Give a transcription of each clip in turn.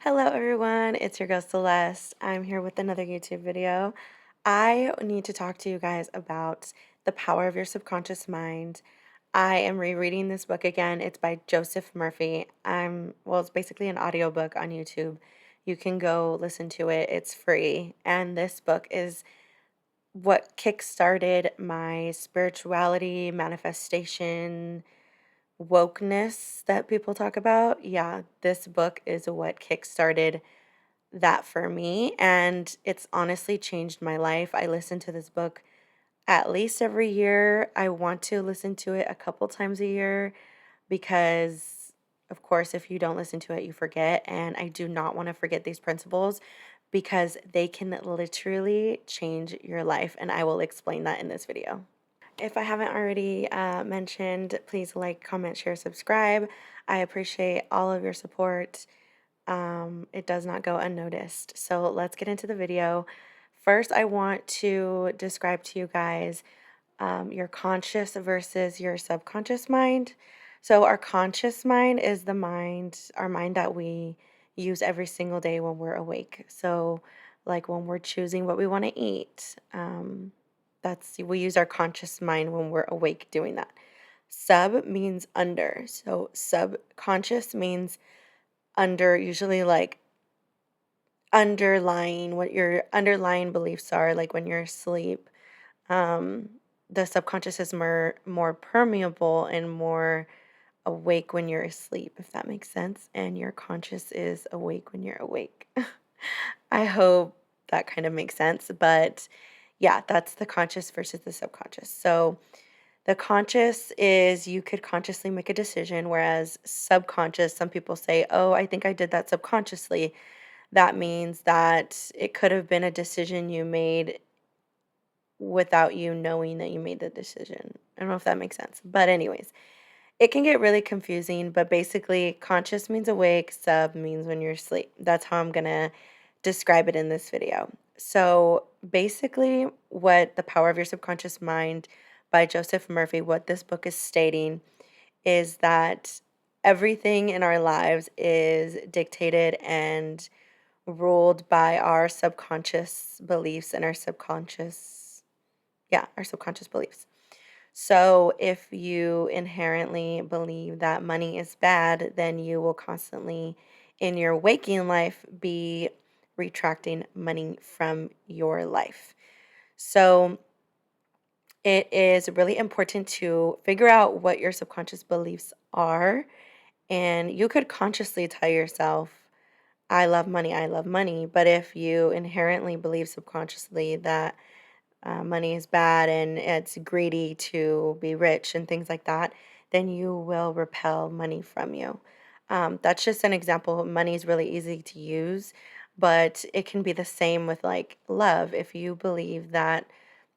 Hello, everyone. It's your girl Celeste. I'm here with another YouTube video. I need to talk to you guys about the power of your subconscious mind. I am rereading this book again. It's by Joseph Murphy. It's basically an audiobook on YouTube. You can go listen to it. It's free. And this book is what kickstarted my spirituality, manifestation, wokeness that people talk about. Yeah, this book is what kickstarted that for me, and it's honestly changed my life. I listen to this book at least every year. I want to listen to it a couple times a year because, of course, if you don't listen to it, you forget. And I do not want to forget these principles because they can literally change your life. And I will explain that in this video. If I haven't already mentioned, please like, comment, share, subscribe. I appreciate all of your support. It does not go unnoticed. So let's get into the video. First, I want to describe to you guys your conscious versus your subconscious mind. So our conscious mind is our mind that we use every single day when we're awake. So like when we're choosing what we want to eat, we use our conscious mind when we're awake doing that. Sub means under. So subconscious means under, usually like underlying what your underlying beliefs are, like when you're asleep. Um, the subconscious is more permeable and more awake when you're asleep, if that makes sense. And your conscious is awake when you're awake. I hope that kind of makes sense. But yeah, that's the conscious versus the subconscious. So the conscious is you could consciously make a decision, whereas subconscious, some people say, oh, I think I did that subconsciously. That means that it could have been a decision you made without you knowing that you made the decision. I don't know if that makes sense. But, anyways, it can get really confusing. But basically, conscious means awake, sub means when you're asleep. That's how I'm going to describe it in this video. So, basically, what The Power of Your Subconscious Mind by Joseph Murphy, what this book is stating is that everything in our lives is dictated and ruled by our subconscious beliefs and our subconscious beliefs. So if you inherently believe that money is bad, then you will constantly in your waking life be retracting money from your life. So it is really important to figure out what your subconscious beliefs are, and you could consciously tell yourself, I love money. But if you inherently believe subconsciously that money is bad and it's greedy to be rich and things like that, then you will repel money from you. That's just an example. Money is really easy to use, but it can be the same with like love. If you believe that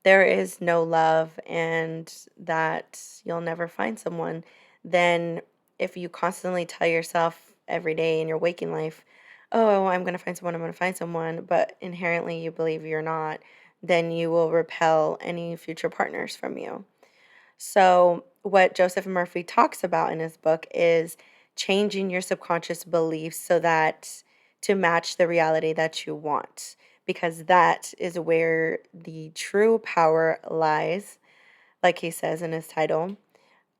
there is no love and that you'll never find someone, then if you constantly tell yourself every day in your waking life, oh, I'm going to find someone, I'm going to find someone, but inherently you believe you're not, then you will repel any future partners from you. So, what Joseph Murphy talks about in his book is changing your subconscious beliefs so that to match the reality that you want, because that is where the true power lies, like he says in his title.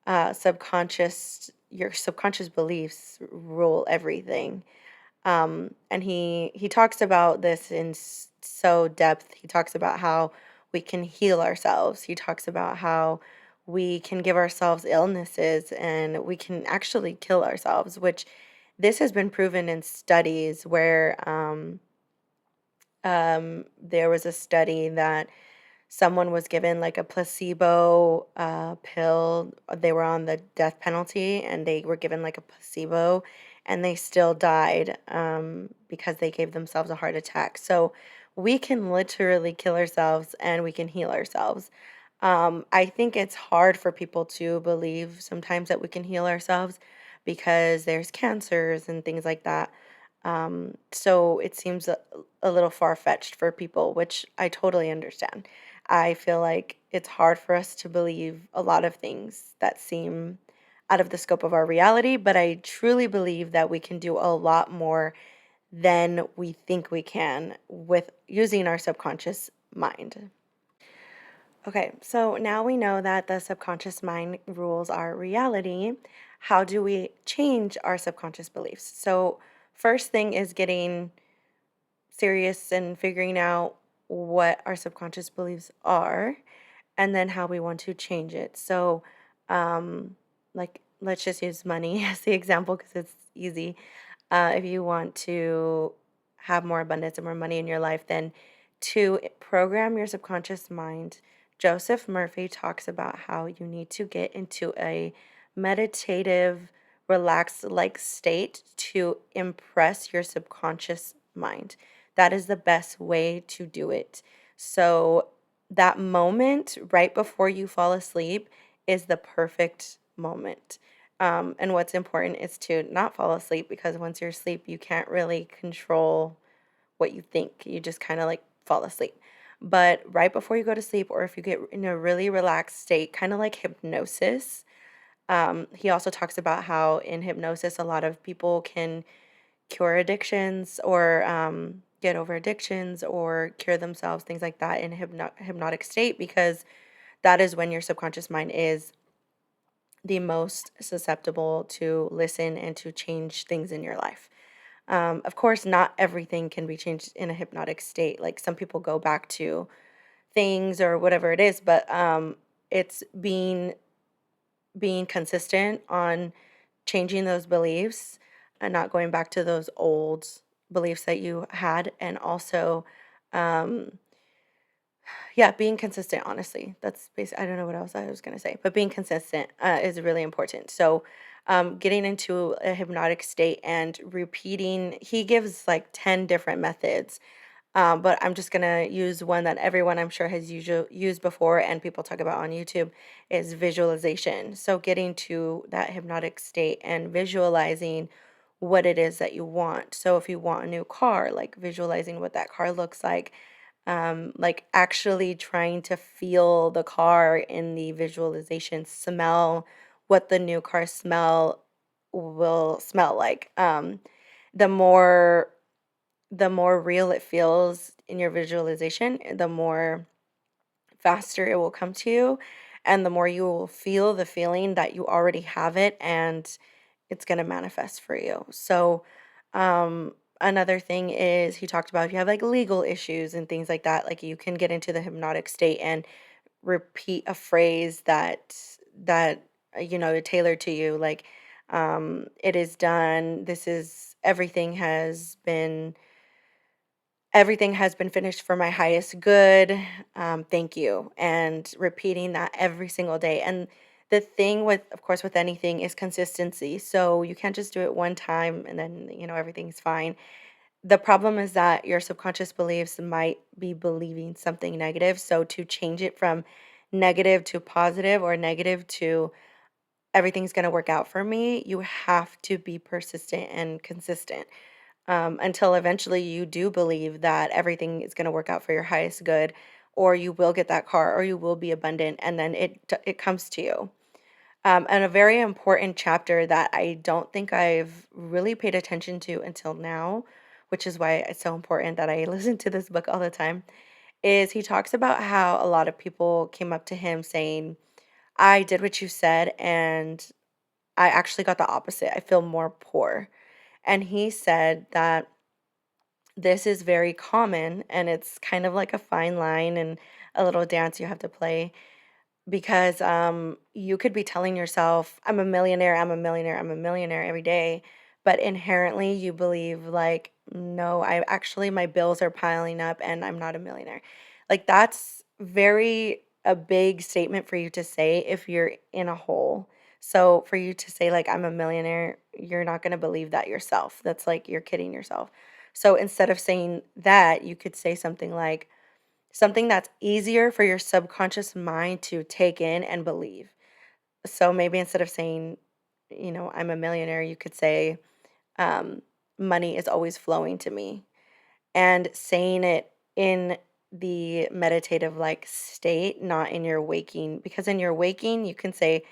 Your subconscious beliefs rule everything. And he talks about this in so depth. He talks about how we can heal ourselves. He talks about how we can give ourselves illnesses and we can actually kill ourselves, which this has been proven in studies where there was a study that someone was given like a placebo pill. They were on the death penalty and they were given like a placebo and they still died because they gave themselves a heart attack. So we can literally kill ourselves and we can heal ourselves. I think it's hard for people to believe sometimes that we can heal ourselves because there's cancers and things like that. So it seems a little far fetched for people, which I totally understand. I feel like it's hard for us to believe a lot of things that seem out of the scope of our reality, but I truly believe that we can do a lot more than we think we can with using our subconscious mind. Okay, so now we know that the subconscious mind rules our reality. How do we change our subconscious beliefs? So, first thing is getting serious and figuring out what our subconscious beliefs are and then how we want to change it. So, like, let's just use money as the example because it's easy. If you want to have more abundance and more money in your life, then to program your subconscious mind, Joseph Murphy talks about how you need to get into a meditative, relaxed like state to impress your subconscious mind. That is the best way to do it. So, that moment right before you fall asleep is the perfect moment. And what's important is to not fall asleep because once you're asleep, you can't really control what you think. You just kind of like fall asleep. But right before you go to sleep, or if you get in a really relaxed state, kind of like hypnosis, he also talks about how in hypnosis, a lot of people can cure addictions or get over addictions or cure themselves, things like that in hypnotic state because that is when your subconscious mind is the most susceptible to listen and to change things in your life. Of course, not everything can be changed in a hypnotic state. Like some people go back to things or whatever it is, but it's being consistent on changing those beliefs and not going back to those old beliefs that you had, and also um, yeah, being consistent, honestly. That's I don't know what else I was gonna say, but being consistent is really important. So, getting into a hypnotic state and repeating, he gives like 10 different methods, but I'm just gonna use one that everyone I'm sure has used before and people talk about on YouTube is visualization. So, getting to that hypnotic state and visualizing what it is that you want. So, if you want a new car, like visualizing what that car looks like actually trying to feel the car in the visualization, smell what the new car smell will smell like. The more the more real it feels in your visualization, the more faster it will come to you, and the more you will feel the feeling that you already have it, and it's going to manifest for you. So, another thing is he talked about if you have like legal issues and things like that, like you can get into the hypnotic state and repeat a phrase that tailored to you, like it is done. This is everything has been finished for my highest good. Thank you. And repeating that every single day. And the thing with, of course, with anything is consistency. So you can't just do it one time and then everything's fine. The problem is that your subconscious beliefs might be believing something negative. So to change it from negative to positive or negative to everything's going to work out for me, you have to be persistent and consistent until eventually you do believe that everything is going to work out for your highest good, or you will get that car, or you will be abundant, and then it comes to you. And a very important chapter that I don't think I've really paid attention to until now, which is why it's so important that I listen to this book all the time, is he talks about how a lot of people came up to him saying, I did what you said, and I actually got the opposite. I feel more poor. And he said that this is very common, and it's kind of like a fine line and a little dance you have to play because you could be telling yourself, I'm a millionaire, I'm a millionaire, I'm a millionaire every day, but inherently you believe, like, no, I actually, my bills are piling up and I'm not a millionaire. Like, that's very a big statement for you to say if you're in a hole. So, for you to say, like, I'm a millionaire, you're not going to believe that yourself. That's like you're kidding yourself. So, instead of saying that, you could say something like, something that's easier for your subconscious mind to take in and believe. So maybe instead of saying, I'm a millionaire, you could say, um, money is always flowing to me. And saying it in the meditative like state, not in your waking, because in your waking, you can say,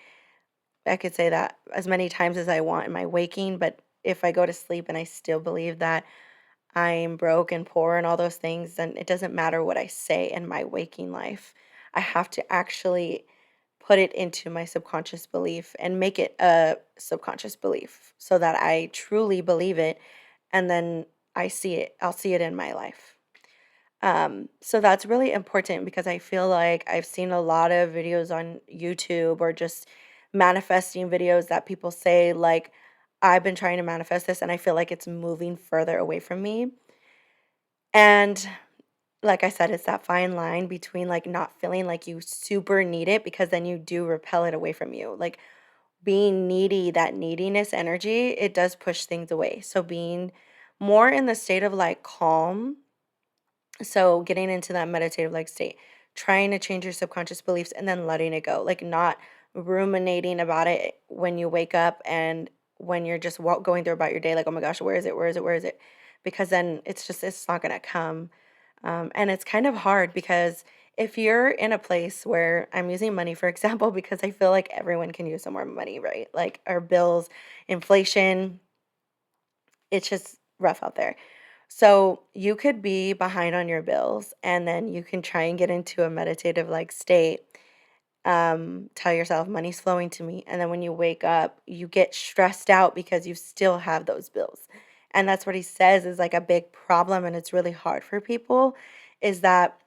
I could say that as many times as I want in my waking, but if I go to sleep and I still believe that I'm broke and poor and all those things, then it doesn't matter what I say in my waking life. I have to actually put it into my subconscious belief and make it a subconscious belief so that I truly believe it, and then I'll see it in my life. So that's really important because I feel like I've seen a lot of videos on YouTube or just manifesting videos that people say, like, I've been trying to manifest this and I feel like it's moving further away from me. And like I said, it's that fine line between like not feeling like you super need it because then you do repel it away from you. Like being needy, that neediness energy, it does push things away. So being more in the state of like calm, so getting into that meditative like state, trying to change your subconscious beliefs and then letting it go, like not ruminating about it when you wake up and when you're just going through about your day, like, oh my gosh, where is it? Where is it? Where is it? Because then it's not going to come. And it's kind of hard because if you're in a place where I'm using money, for example, because I feel like everyone can use some more money, right? Like our bills, inflation, it's just rough out there. So you could be behind on your bills and then you can try and get into a meditative like state. Tell yourself money's flowing to me. And then when you wake up, you get stressed out because you still have those bills. And that's what he says is like a big problem. And it's really hard for people is that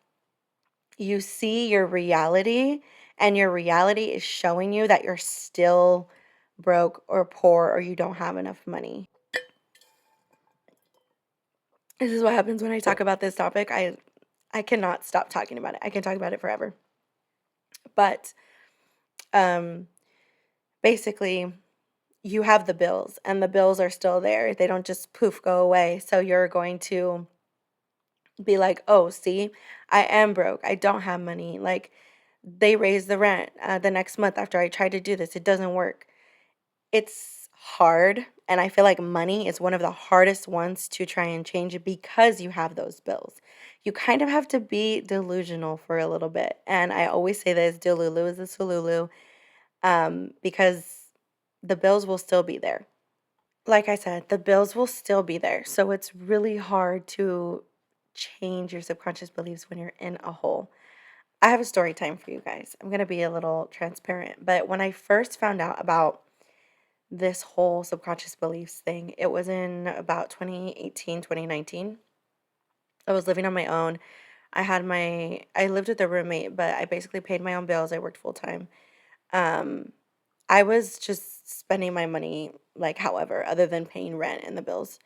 you see your reality and your reality is showing you that you're still broke or poor or you don't have enough money. This is what happens when I talk about this topic. I cannot stop talking about it. I can talk about it forever. But um basically you have the bills and the bills are still there. They don't just poof go away. So you're going to be like, "Oh, see, I am broke. I don't have money." Like they raise the rent the next month after I try to do this. It doesn't work. It's hard, and I feel like money is one of the hardest ones to try and change because you have those bills. You kind of have to be delusional for a little bit, and I always say this, delulu is a solulu, because the bills will still be there. Like I said, the bills will still be there, so it's really hard to change your subconscious beliefs when you're in a hole. I have a story time for you guys. I'm gonna be a little transparent, but when I first found out about this whole subconscious beliefs thing. It was in about 2018, 2019. I was living on my own. I lived with a roommate, but I basically paid my own bills. I worked full time. Um, I was just spending my money like however, other than paying rent and the bills.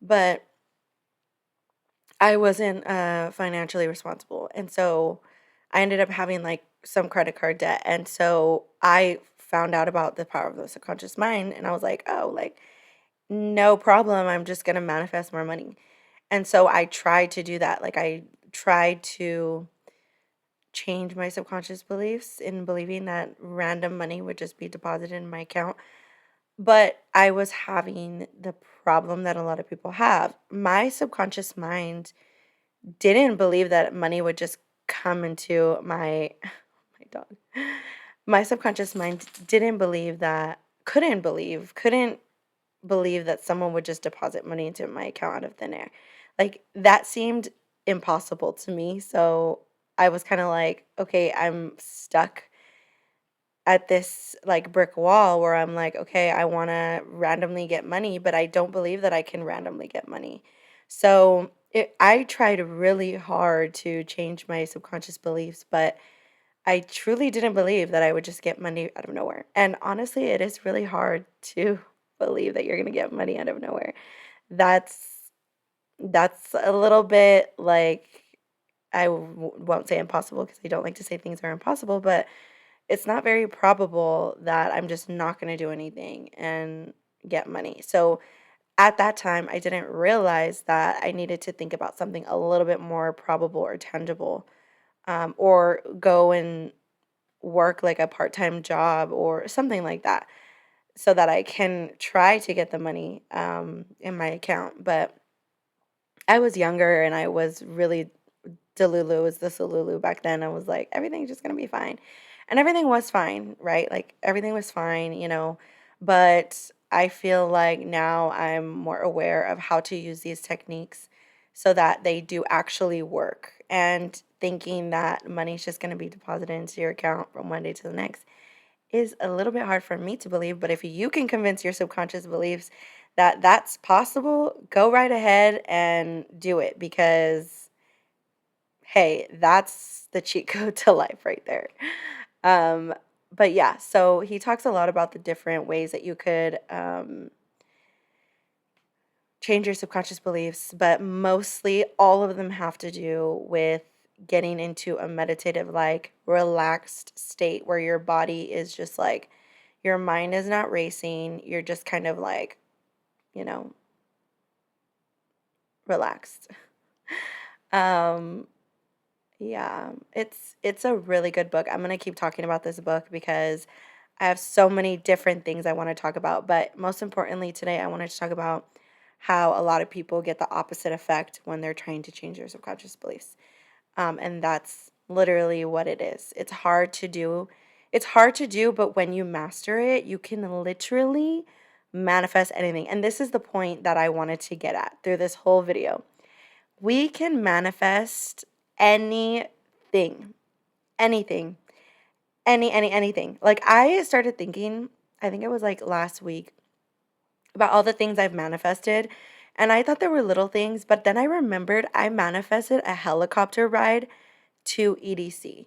But I wasn't financially responsible. And so I ended up having like some credit card debt. And so I found out about the power of the subconscious mind and I was like, oh, like no problem. I'm just going to manifest more money. And so I tried to do that. Like I tried to change my subconscious beliefs in believing that random money would just be deposited in my account. But I was having the problem that a lot of people have. My subconscious mind didn't believe that money would just come into my dog. My subconscious mind didn't believe that, couldn't believe that someone would just deposit money into my account out of thin air. Like that seemed impossible to me. So I was kind of like, okay, I'm stuck at this like brick wall where I'm like, okay, I want to randomly get money, but I don't believe that I can randomly get money. So I tried really hard to change my subconscious beliefs, but I truly didn't believe that I would just get money out of nowhere. And honestly, it is really hard to believe that you're going to get money out of nowhere. That's that's a little bit like won't say impossible because I don't like to say things are impossible, but it's not very probable that I'm just not going to do anything and get money. So at that time, I didn't realize that I needed to think about something a little bit more probable or tangible, or go and work like a part time job or something like that so that I can try to get the money in my account. But I was younger and I was really Delulu was the Salulu back then. I was like, everything's just gonna be fine. And everything was fine, right? Like everything was fine, you know. But I feel like now I'm more aware of how to use these techniques so that they do actually work. And thinking that money's just going to be deposited into your account from one day to the next is a little bit hard for me to believe. But if you can convince your subconscious beliefs that that's possible, go right ahead and do it, because hey, that's the cheat code to life right there. Um, but yeah, so he talks a lot about the different ways that you could change your subconscious beliefs, but mostly all of them have to do with getting into a meditative, like relaxed state where your body is just like, your mind is not racing. You're just kind of like, you know, relaxed. Um, yeah, it's a really good book. I'm gonna keep talking about this book because I have so many different things I want to talk about. But most importantly, today I wanted to talk about how a lot of people get the opposite effect when they're trying to change their subconscious beliefs. And that's literally what it is. It's hard to do. It's hard to do, but when you master it, you can literally manifest anything. And this is the point that I wanted to get at through this whole video. We can manifest anything, anything, anything. Like I started thinking, I think it was like last week, about all the things I've manifested. And I thought there were little things, but then I remembered I manifested a helicopter ride to EDC.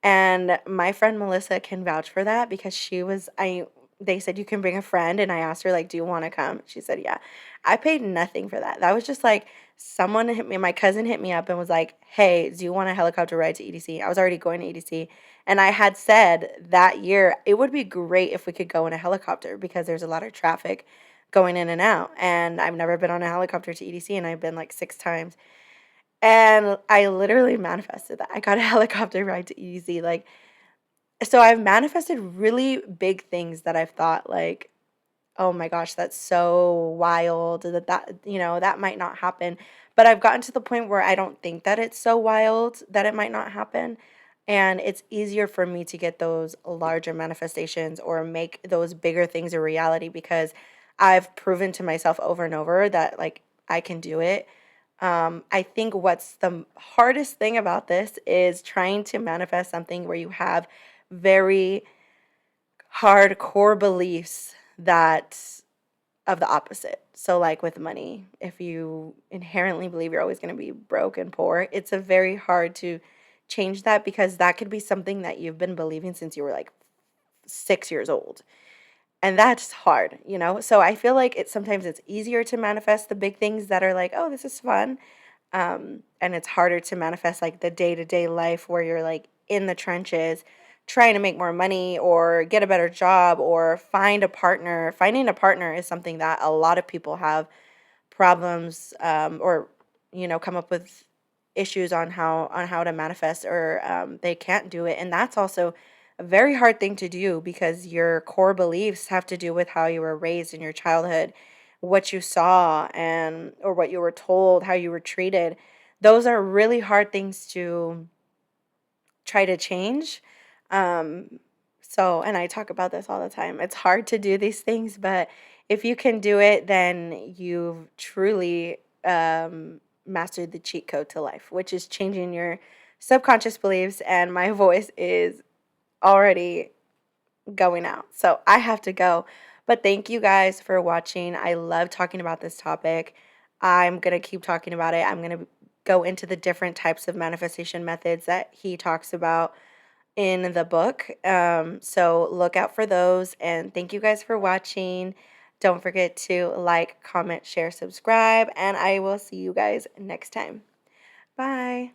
And my friend Melissa can vouch for that because they said you can bring a friend, and I asked her, like, do you want to come? She said, yeah. I paid nothing for that. That was just like someone hit me, my cousin hit me up and was like, hey, do you want a helicopter ride to EDC? I was already going to EDC. And I had said that year it would be great if we could go in a helicopter because there's a lot of traffic going in and out. And I've never been on a helicopter to EDC, and I've been like 6 times. And I literally manifested that. I got a helicopter ride to EDC. Like, so I've manifested really big things that I've thought like, oh my gosh, that's so wild that might not happen. But I've gotten to the point where I don't think that it's so wild that it might not happen. And it's easier for me to get those larger manifestations or make those bigger things a reality because I've proven to myself over and over that like I can do it. I think what's the hardest thing about this is trying to manifest something where you have very hardcore beliefs that of the opposite. So, like with money, if you inherently believe you're always going to be broke and poor, it's a very hard to change that because that could be something that you've been believing since you were like 6 years old. And that's hard. So I feel like sometimes it's easier to manifest the big things that are like, oh, this is fun. And it's harder to manifest like the day-to-day life where you're like in the trenches trying to make more money or get a better job or find a partner. Finding a partner is something that a lot of people have problems, or come up with issues on how to manifest, or they can't do it. And that's also a very hard thing to do because your core beliefs have to do with how you were raised in your childhood, what you saw, and or what you were told, how you were treated. Those are really hard things to try to change. Um, and I talk about this all the time. It's hard to do these things, but if you can do it, then you've truly mastered the cheat code to life, which is changing your subconscious beliefs. And my voice is already going out. So I have to go. But thank you guys for watching. I love talking about this topic. I'm going to keep talking about it. I'm going to go into the different types of manifestation methods that he talks about in the book. So look out for those. And thank you guys for watching. Don't forget to like, comment, share, subscribe, and I will see you guys next time. Bye.